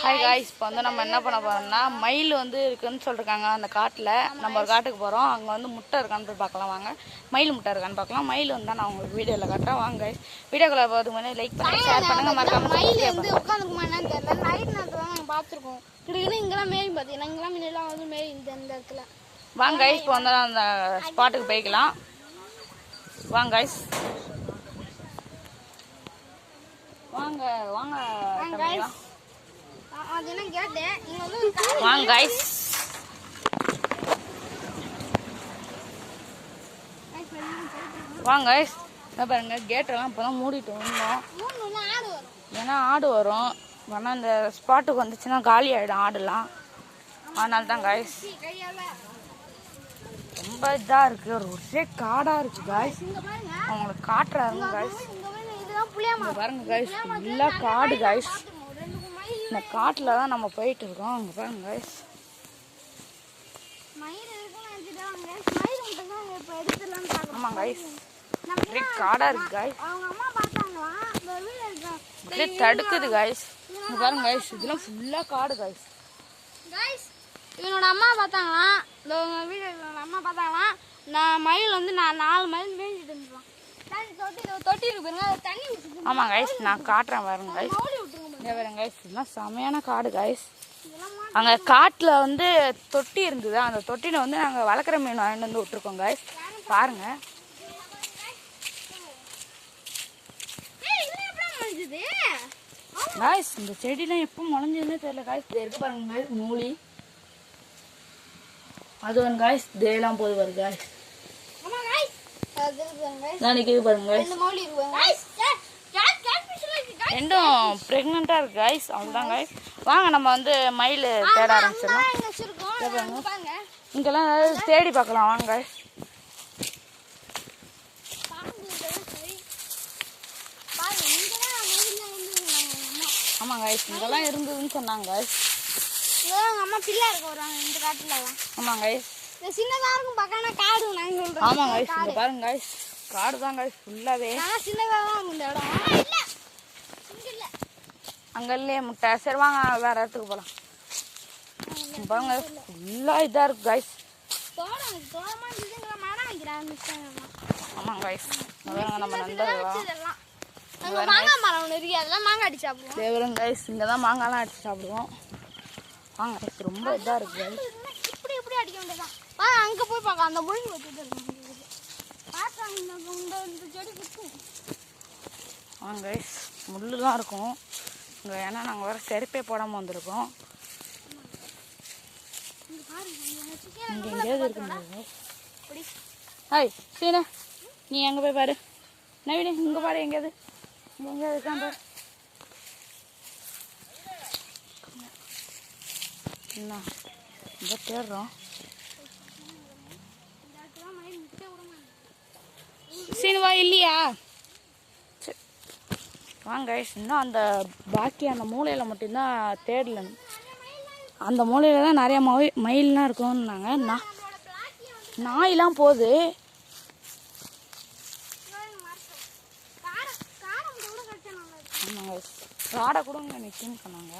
Hi guys, இப்போ வந்து நம்ம என்ன பண்ண போகிறோம்னா மயில் வந்து இருக்குன்னு சொல்லியிருக்காங்க அந்த காட்டில். நம்ம ஒரு காட்டுக்கு போகிறோம். அங்கே வந்து முட்டை இருக்கான்னு போய் பார்க்கலாம் வாங்க. மயில் முட்டை இருக்கான்னு பார்க்கலாம். மயில் வந்து நான் உங்களுக்கு வீடியோவில் காட்டுறேன் வாங்க காய்ஸ். வீடியோக்குள்ளே போகிறதுக்கு முன்னாடி லைக் பண்ணி ஷேர் பண்ணுங்க. மறக்காம மயில் வந்து உட்காந்துருக்குமா என்னன்னு தெரியல. நைட் நேரத்தில் தான் நாங்கள் பார்த்துருக்கோம். கிட்டத்தட்ட இங்கெல்லாம் மேயும் பார்த்தீங்கன்னா இங்கெல்லாம் முன்னெல்லாம் வந்து மேயும் இந்த இடத்துல. வாங்க காய்ஸ், இப்போ வந்து அந்த ஸ்பாட்டுக்கு போய்க்கலாம் வாங்க காய்ஸ். வாங்க வாங்க அது என்ன கேட்டு இங்கே வந்து வாங்க காய்ஸ். வாங்க காய்ஸ், என்ன பாருங்க கேட்டெல்லாம் இப்போ தான் மூடிட்டு வந்தோம். ஆடு வரும். ஏன்னா ஆடு வரும். வேணா இந்த ஸ்பாட்டுக்கு வந்துச்சுன்னா காலி ஆகிடும் ஆடுலாம். அதனால தான் காய்ஸ் ரொம்ப இதாக இருக்குது. ஒரு ஒரே காடாக இருக்குது காய்ஸ். அவங்களுக்கு காட்டுறாருங்க காய்ஸ். பாருங்க காய்ஸ், ஃபுல்லாக காடு காய்ஸ். இந்த காட்டில் தான் நம்ம போயிட்டு இருக்கோம். அங்கே பாருங்க காய்ஸ். ஆமாம் காய்ஸ், ஒரே காடாக இருக்குது காய்ஸ். அப்படியே தடுக்குது காய்ஸ். இங்கே பாருங்க காய்ஸ், இதெல்லாம் ஃபுல்லாக காடு காய்ஸ். இவனோட அம்மா பார்த்தாங்களா, இந்த வீடியோட அம்மா பார்த்தாங்களா, நான் மயில் வந்து நான் 4 மைல் மேய்ஞ்சிட்டு இருந்துருவான். தொட்டி இருக்கு பாருங்க, தண்ணி விட்டு. ஆமாம் காய்ஸ், நான் காட்டுறேன் பாருங்க காய்ஸ். இங்கே பாருங்க காய்ஸ், இதெல்லாம் செமையான காடு காய்ஸ். அங்கே காட்டில் வந்து தொட்டி இருந்தது. அந்த தொட்டியில் வந்து நாங்கள் வளர்க்குற மீன் வாங்கிட்டு வந்து விட்டுருக்கோம் காய்ஸ். பாருங்க காய்ஸ், இந்த செடிலாம் எப்போ முளைஞ்சதுன்னே தெரியல காய்ஸ். இது இருக்கு பாருங்க காய்ஸ், மூலி. அது வந்து காய்ஸ் தேலாம் போது பாருங்க காய்ஸ். நாளைக்கு இது பாருங்க காய்ஸ், ரெண்டும் ப்ரெக்னெண்ட்டாக இருக்கு காய்ஸ். அவ்வளோதான் காய்ஸ். வாங்க நம்ம வந்து மயில் தேட ஆரம்பிச்சிடலாம். இங்கெல்லாம் தேடி பார்க்கலாம் வாங்க காய்ஸ். ஆமாம் காய்ஸ், இங்கெல்லாம் இருந்ததுன்னு சொன்னாங்க காய்ஸ். அம்மா பிள்ளை இருக்க வருவாங்க இந்த காட்டுல. ஆமாம் காய்ஸ், சின்னதா இருக்கும் பக்கம் காடு. நாங்கள் சொல்றோம். ஆமாம் காய்ஸ், இங்கே பாருங்க காய்ஸ், காடு தான் காய்ஸ் ஃபுல்லாகவே. சின்னதாக தான் இருக்கும் இந்த இடம். அங்கே இல்லையே முட்டை. சரி வாங்க வேற இடத்துக்கு போகலாம். பாருங்க ஃபுல்லாக இதாக இருக்கு காய்ஸ். ஆமாம் காய்ஸ், நம்ம நண்பர்களாம் மாங்காய் மரம் ஒன்று இருக்கு, அதெல்லாம் மாங்காய் அடிச்சு சாப்பிடுவோம். தேவரும் காய்ஸ், இங்கே தான் மாங்காய்லாம் அடிச்சு சாப்பிடுவோம். வாங்க காய்ஸ், ரொம்ப இதாக இருக்கு காய்ஸ். இப்படி இப்படி அடிக்க வேண்டியதான். அங்கே போய் பார்க்கலாம். அந்த முழுங்கி வச்சுட்டு இருக்காங்க. இந்த செடி குத்தும். வாங்க காய்ஸ், முள்ளு தான் இருக்கும் இங்கே. ஏன்னா நாங்கள் வேறு செருப்பே போடாமல் வந்திருக்கோம். இங்கே எங்கேயாவது இருக்குங்க. ஹாய் சீனா, நீ எங்கே போய் பாரு. நவீன இங்கே பாரு, எங்கேயாவது இங்கே எங்கேயாவது இருக்கான் பாரு. என்ன இங்கே தேடுறோம். சீனுவா இல்லையா? சரி வாங்க கைஸ், இன்னும் அந்த பாக்கி அந்த மூலையில் மட்டும்தான் தேடல. அந்த மூலையில் தான் நிறையா மயில்லாம் இருக்கும்னாங்க. நாயெல்லாம் போகுது. ஆமாங்க கைஸ், காடை கூட இங்கே நிற்குன்னு சொன்னாங்க.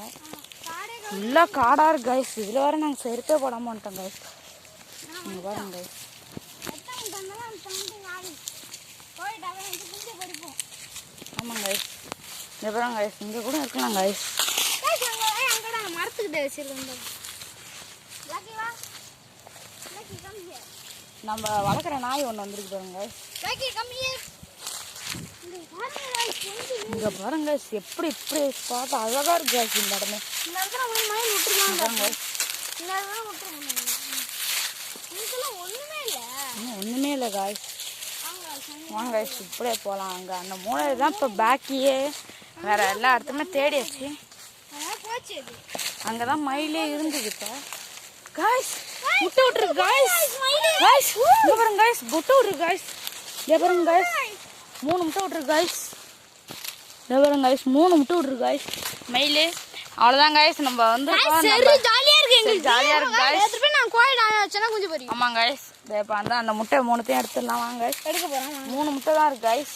ஃபுல்லாக காடாக இருக்கு கைஸ். இதில் வேறு நாங்கள் செருப்பே போடாமல் வந்துட்டோம் கைஸ். நீங்கள் பாருங்க கைஸ். ஆமாங்க கைஸ், இங்கே பாருங்க கைஸ், இங்கே கூட இருக்கலாம் கைஸ். மரத்துக்கிட்ட வச்சிருக்கோம். நம்ம வளர்க்குற நாய் ஒன்று வந்துருக்கு பாருங்க கைஸ். இங்கே பாருங்க கைஸ், எப்படி இப்படி பார்த்தா அழகாக இருக்கு கைஸ் இந்த இடமே. ஒன்றுமே இல்லை காய்ஸ். வாங்க காய்ஸ், இப்படியே போகலாம். அங்கே அந்த மூலையில் தான் இப்போ பேக்கியே. வேற எல்லா இடத்துமே தேடியாச்சு. அங்கே தான் மயிலே இருந்தது. இப்போ காய்ஸ் முட்டை விட்டுருக்கு காய்ஸ். காய்ஸ் இங்கே பாருங்க காய்ஸ், முட்டை விட்டுருக்கு காய்ஸ். இங்கே பாருங்க காய்ஸ், 3 முட்டை விட்டுருக்கு காய்ஸ். இங்கே பாருங்க காய்ஸ், 3 முட்டை விட்டுருக்கு காய்ஸ் மயிலே. அவ்வளோதான் காய்ஸ், நம்ம வந்து ஜாலியாக இருக்கு. ஜாலியாக இருக்கு காய்ஸ். நான் கோயில் ஆச்சுன்னா கொஞ்சம் போறீங்க. ஆமாம் காய்ஸ், இப்போ அந்த முட்டை 3த்தையும் எடுத்துடலாம் வாங்க. எடுக்க போகிறோம். 3 முட்டை தான் இருக்கு காய்ஸ்.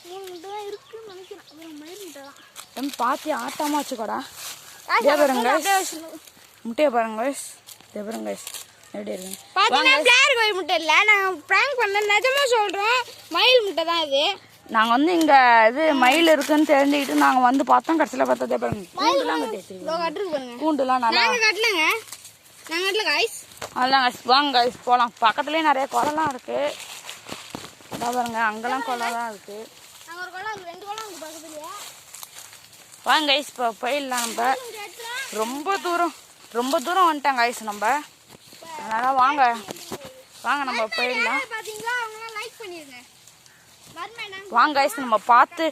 3 முட்டை தான் இருக்குன்னு நினைக்கிறேன். மயில் முட்டை தான். பார்த்து ஆட்டாமல் வச்சுக்கோடா. இதே பாருங்க guys. முட்டையை பாருங்க guys. இதே பாருங்க guys. எப்படி இருக்கு பாத்தீங்கன்னா பிளேயர் கோழி முட்டை இல்ல, நான் பிராங்க் பண்ண நிஜமா சொல்றேன், மயில் முட்டை தான் இது. நாங்க வந்து இங்க இது மயில் இருக்குன்னு தெரிஞ்சுக்கிட்டு நாங்க வந்து பார்த்தோம். கடைசியில பார்த்தா இதே பாருங்க கூண்டுலாம் கட்டி வச்சிருக்கோம். கட்டுருக்கு பாருங்க, கூண்டுலாம் நல்லா நாங்க கட்டலங்க, நாங்க கட்டல guys. அதெல்லாம் guys வாங்க guys போலாம். பக்கத்துலயே நிறைய குளம்லாம் இருக்கு. இதா பாருங்க அங்கெல்லாம் குளம்லாம் இருக்கு. நாங்க ஒரு குளம், 2 குளம் இருக்கு பக்கத்துலயே. வாங்க guys இப்போ போயிடலாம். நம்ம ரொம்ப தூரம் வந்துட்டாங்க guys நம்ம. அதனால வாங்க நம்ம போயிடலாம். பாத்தீங்களா, அவங்க லைக் பண்ணிருங்க. வாங்க guys நம்ம பார்த்து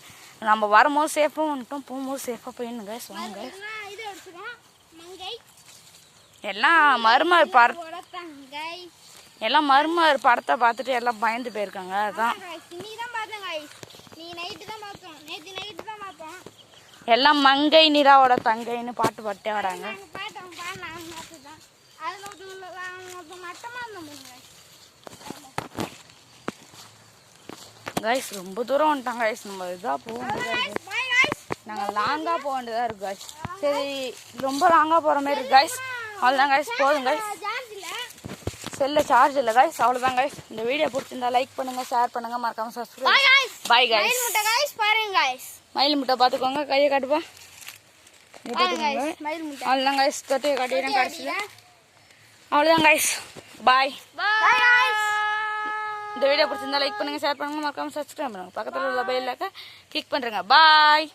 நம்ம வரும்போது சேஃபாக வந்துட்டோம், போகும்போது சேஃபாக போயிடணும் guys. வாங்க இது எடுத்துறோம் மங்கை எல்லாம் மருமர் தங்கை எல்லாம் மருமர் படத்தை பார்த்துட்டு எல்லாம் பயந்து போயிருக்காங்க. அதான் இன்னைக்கு தான் பார்த்தேன் guys, நீ நைட்டு தான் பார்த்தோம், நேற்று நைட்டு தான் பார்த்தோம். எல்லாம் மங்கை நிராவோட தங்கைன்னு பாட்டு பாட்டே வராங்க. பார்த்தோம் பாருங்க, தான் அதில் ஒருத்தவங்க மட்டமாக இருந்தோம் guys. ரொம்ப தூரம் வந்துட்டாங்க guys. நம்ம இதாக போக வேண்டியதாக இருக்கு, நாங்கள் லாங்காக போக வேண்டியதாக இருக்கு guys. சரி ரொம்ப லாங்காக போகிற மாதிரி இருக்கு guys. அவ்வளோதான் guys, போதும் guys. செல்ல சார்ஜ் இல்லை guys. அவ்வளோதான் guys. இந்த வீடியோ பிடிச்சிருந்தா லைக் பண்ணுங்க, ஷேர் பண்ணுங்க, மறக்காம சப்ஸ்கிரைப். By guys. மயில் முட்டை guys பாருங்க guys. மயில் முட்டை பார்த்துக்கோங்க, கையை காட்டுப்பா. மயில் முட்டை அவ்வளோதான் guys, தொட்டியை காட்டிடுறேன் கடைசியில். அவ்வளோதான் guys, பாய். இந்த வீடியோ பிடிச்சிருந்தா லைக் பண்ணுங்க, ஷேர் பண்ணுங்க, மறக்காம சப்ஸ்கிரைப் பண்ணுங்க, பக்கத்தில் உள்ள பெல் ஐகானை கிளிக் பண்ணுறேங்க. பாய்.